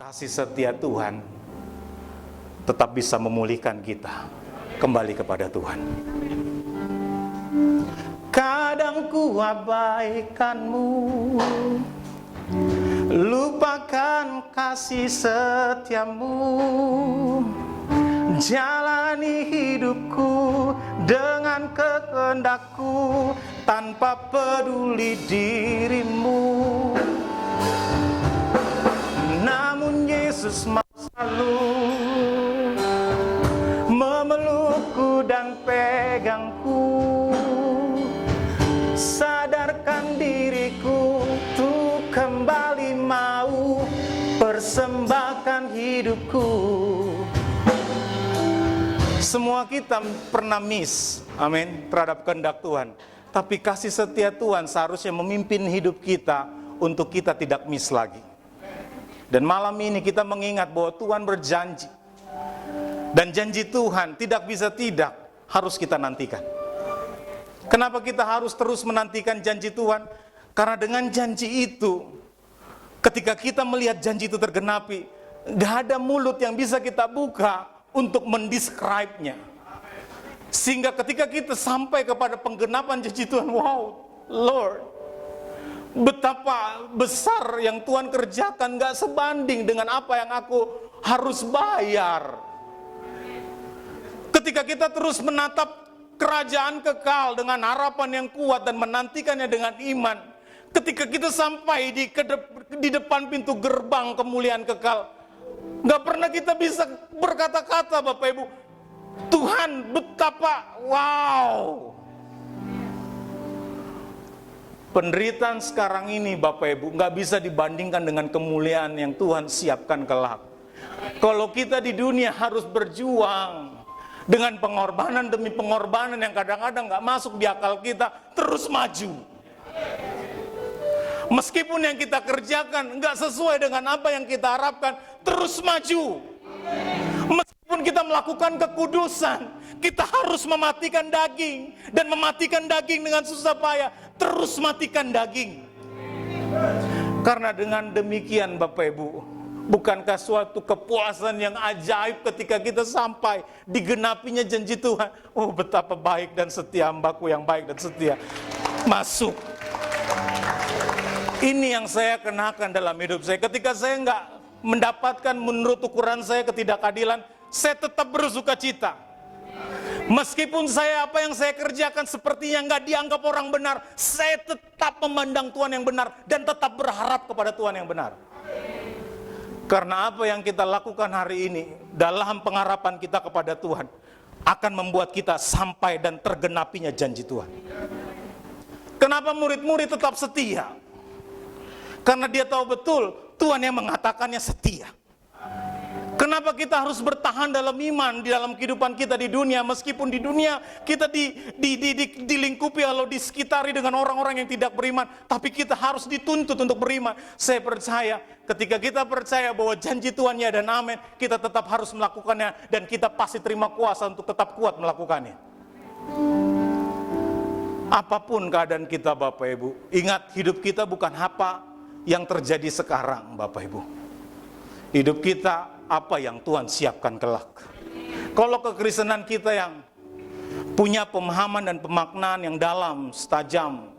Kasih setia Tuhan tetap bisa memulihkan kita kembali kepada Tuhan. Kadang ku abaikanmu, lupakan kasih setiamu, jalani hidupku dengan kehendakku tanpa peduli dirimu. Namun Yesus mau selalu memelukku dan pegangku, sadarkan diriku untuk kembali mau persembahkan hidupku. Semua kita pernah miss, amin, terhadap kehendak Tuhan. Tapi kasih setia Tuhan seharusnya memimpin hidup kita untuk kita tidak miss lagi. Dan malam ini kita mengingat bahwa Tuhan berjanji. Dan janji Tuhan tidak bisa tidak, harus kita nantikan. Kenapa kita harus terus menantikan janji Tuhan? Karena dengan janji itu, ketika kita melihat janji itu tergenapi, gak ada mulut yang bisa kita buka untuk mendescribe-nya. Sehingga ketika kita sampai kepada penggenapan janji Tuhan, wow, Lord, betapa besar yang Tuhan kerjakan, gak sebanding dengan apa yang aku harus bayar. Ketika kita terus menatap kerajaan kekal dengan harapan yang kuat dan menantikannya dengan iman, ketika kita sampai di depan pintu gerbang kemuliaan kekal, gak pernah kita bisa berkata-kata, Bapak Ibu, Tuhan betapa wow. Penderitaan sekarang ini Bapak Ibu gak bisa dibandingkan dengan kemuliaan yang Tuhan siapkan kelak. Kalau kita di dunia harus berjuang dengan pengorbanan demi pengorbanan yang kadang-kadang gak masuk di akal kita, terus maju. Meskipun yang kita kerjakan gak sesuai dengan apa yang kita harapkan, terus maju. Meskipun kita melakukan kekudusan, kita harus mematikan daging. Dan mematikan daging dengan susah payah, terus matikan daging. Karena dengan demikian Bapak Ibu, bukankah suatu kepuasan yang ajaib ketika kita sampai digenapinya janji Tuhan? Oh, betapa baik dan setia hambaku yang baik dan setia. Masuk. Ini yang saya kenakan dalam hidup saya. Ketika saya nggak mendapatkan menurut ukuran saya ketidakadilan, saya tetap bersuka cita. Meskipun apa yang saya kerjakan sepertinya nggak dianggap orang benar, saya tetap memandang Tuhan yang benar dan tetap berharap kepada Tuhan yang benar. Karena apa yang kita lakukan hari ini dalam pengharapan kita kepada Tuhan akan membuat kita sampai dan tergenapinya janji Tuhan. Kenapa murid-murid tetap setia? Karena dia tahu betul Tuhan yang mengatakannya setia. Kenapa kita harus bertahan dalam iman di dalam kehidupan kita di dunia, meskipun di dunia kita dilingkupi atau disekitari dengan orang-orang yang tidak beriman, tapi kita harus dituntut untuk beriman. Saya percaya ketika kita percaya bahwa janji Tuhan ya dan amin, kita tetap harus melakukannya dan kita pasti terima kuasa untuk tetap kuat melakukannya. Apapun keadaan kita Bapak Ibu, ingat hidup kita bukan apa yang terjadi sekarang Bapak Ibu. Hidup kita apa yang Tuhan siapkan kelak. Kalau kekristenan kita yang punya pemahaman dan pemaknaan yang dalam, tajam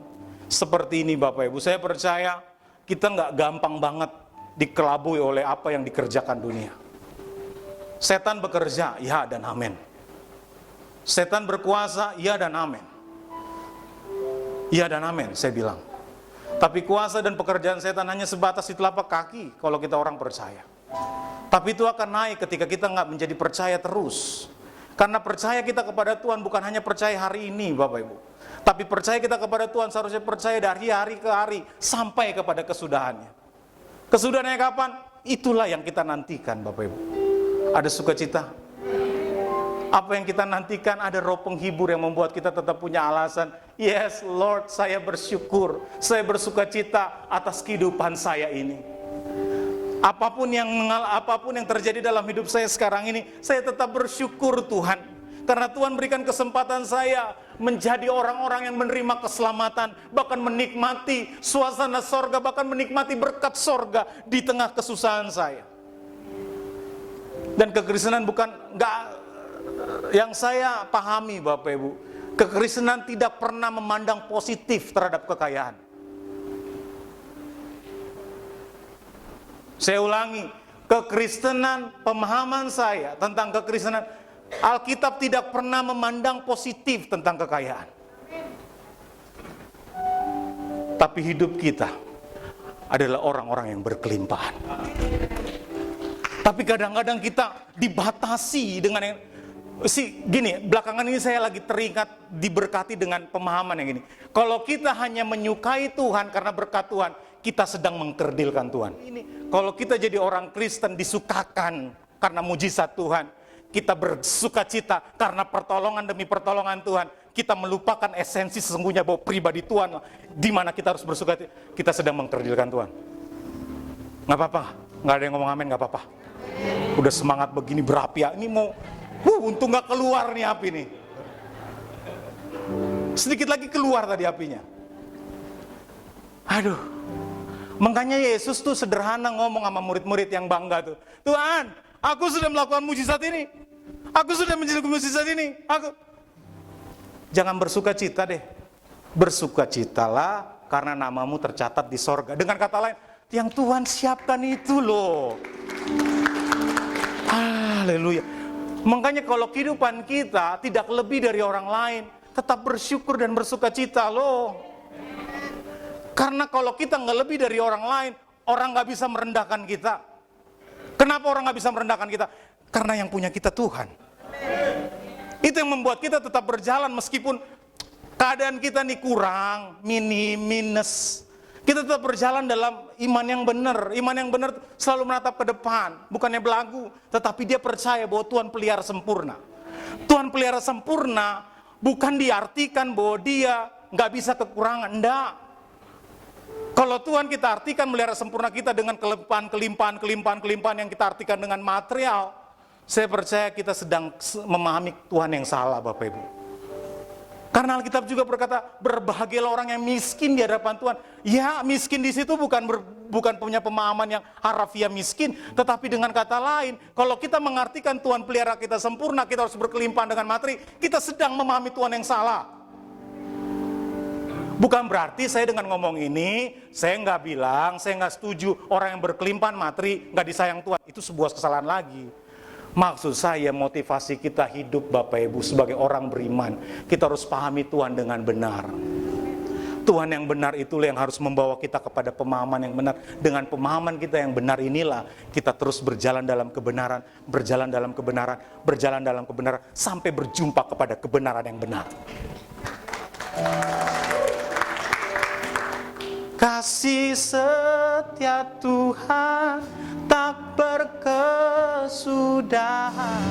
seperti ini Bapak Ibu, saya percaya kita nggak gampang banget dikelabui oleh apa yang dikerjakan dunia. Setan bekerja, ya dan amin. Setan berkuasa, ya dan amin. Ya dan amin, saya bilang. Tapi kuasa dan pekerjaan setan hanya sebatas di telapak kaki kalau kita orang percaya. Tapi itu akan naik ketika kita nggak menjadi percaya terus. Karena percaya kita kepada Tuhan bukan hanya percaya hari ini Bapak Ibu. Tapi percaya kita kepada Tuhan seharusnya percaya dari hari ke hari sampai kepada kesudahannya. Kesudahannya kapan? Itulah yang kita nantikan Bapak Ibu. Ada sukacita. Apa yang kita nantikan, ada roh penghibur yang membuat kita tetap punya alasan. Yes Lord, saya bersyukur, saya bersukacita atas kehidupan saya ini. Apapun yang terjadi dalam hidup saya sekarang ini, saya tetap bersyukur Tuhan. Karena Tuhan berikan kesempatan saya menjadi orang-orang yang menerima keselamatan, bahkan menikmati suasana sorga, bahkan menikmati berkat sorga di tengah kesusahan saya. Dan kekristenan yang saya pahami Bapak Ibu, kekristenan tidak pernah memandang positif terhadap kekayaan. Saya ulangi, kekristenan, pemahaman saya tentang kekristenan, Alkitab tidak pernah memandang positif tentang kekayaan. Tapi hidup kita adalah orang-orang yang berkelimpahan. Tapi kadang-kadang kita dibatasi dengan yang gini, belakangan ini saya lagi teringat, diberkati dengan pemahaman yang gini. Kalau kita hanya menyukai Tuhan karena berkat Tuhan, kita sedang mengkerdilkan Tuhan. Kalau kita jadi orang Kristen disukakan karena mujizat Tuhan, kita bersuka cita karena pertolongan demi pertolongan Tuhan, kita melupakan esensi sesungguhnya bahwa pribadi Tuhan di mana kita harus bersuka cita, kita sedang mengkerdilkan Tuhan. Nggak apa-apa, nggak ada yang ngomong amin, nggak apa-apa. Udah semangat begini berapi ya, ini mau, untung nggak keluar nih api nih. Sedikit lagi keluar tadi apinya. Aduh, makanya Yesus tuh sederhana ngomong sama murid-murid yang bangga tuh, Tuhan, aku sudah melakukan mujizat ini, aku sudah menjadi mujizat ini, Jangan bersuka cita deh, bersuka citalah karena namamu tercatat di sorga. Dengan kata lain, yang Tuhan siapkan itu loh. Haleluya. Makanya kalau kehidupan kita tidak lebih dari orang lain, tetap bersyukur dan bersuka cita loh. Karena kalau kita nggak lebih dari orang lain, orang nggak bisa merendahkan kita. Kenapa orang nggak bisa merendahkan kita? Karena yang punya kita Tuhan. Itu yang membuat kita tetap berjalan meskipun keadaan kita nih kurang, minus. Kita tetap berjalan dalam iman yang benar. Iman yang benar selalu menatap ke depan, bukannya belagu, tetapi dia percaya bahwa Tuhan pelihara sempurna. Tuhan pelihara sempurna bukan diartikan bahwa dia nggak bisa kekurangan, enggak. Kalau Tuhan kita artikan melihara sempurna kita dengan kelimpahan yang kita artikan dengan material, saya percaya kita sedang memahami Tuhan yang salah, Bapak Ibu. Karena Alkitab juga berkata, berbahagialah orang yang miskin di hadapan Tuhan. Ya, miskin di situ bukan punya pemahaman yang harafiah miskin, tetapi dengan kata lain, kalau kita mengartikan Tuhan pelihara kita sempurna, kita harus berkelimpahan dengan materi, kita sedang memahami Tuhan yang salah. Bukan berarti saya dengan ngomong ini, saya nggak setuju orang yang berkelimpahan materi nggak disayang Tuhan. Itu sebuah kesalahan lagi. Maksud saya motivasi kita hidup Bapak Ibu sebagai orang beriman, kita harus pahami Tuhan dengan benar. Tuhan yang benar itulah yang harus membawa kita kepada pemahaman yang benar. Dengan pemahaman kita yang benar inilah kita terus berjalan dalam kebenaran, sampai berjumpa kepada kebenaran yang benar. Kasih setia Tuhan tak berkesudahan,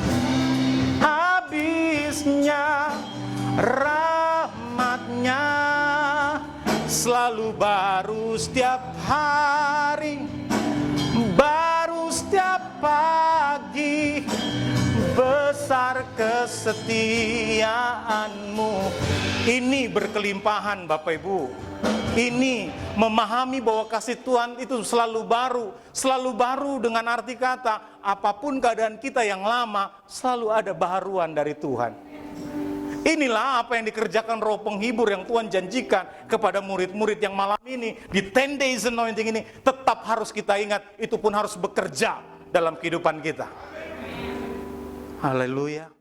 habisnya rahmat-Nya selalu baru setiap hari, baru setiap pagi, besar kesetiaan-Mu. Ini berkelimpahan Bapak Ibu. Ini memahami bahwa kasih Tuhan itu selalu baru dengan arti kata apapun keadaan kita yang lama selalu ada baharuan dari Tuhan. Inilah apa yang dikerjakan Roh Penghibur yang Tuhan janjikan kepada murid-murid yang malam ini di 10 days anointing ini. Tetap harus kita ingat, itu pun harus bekerja dalam kehidupan kita. Haleluya.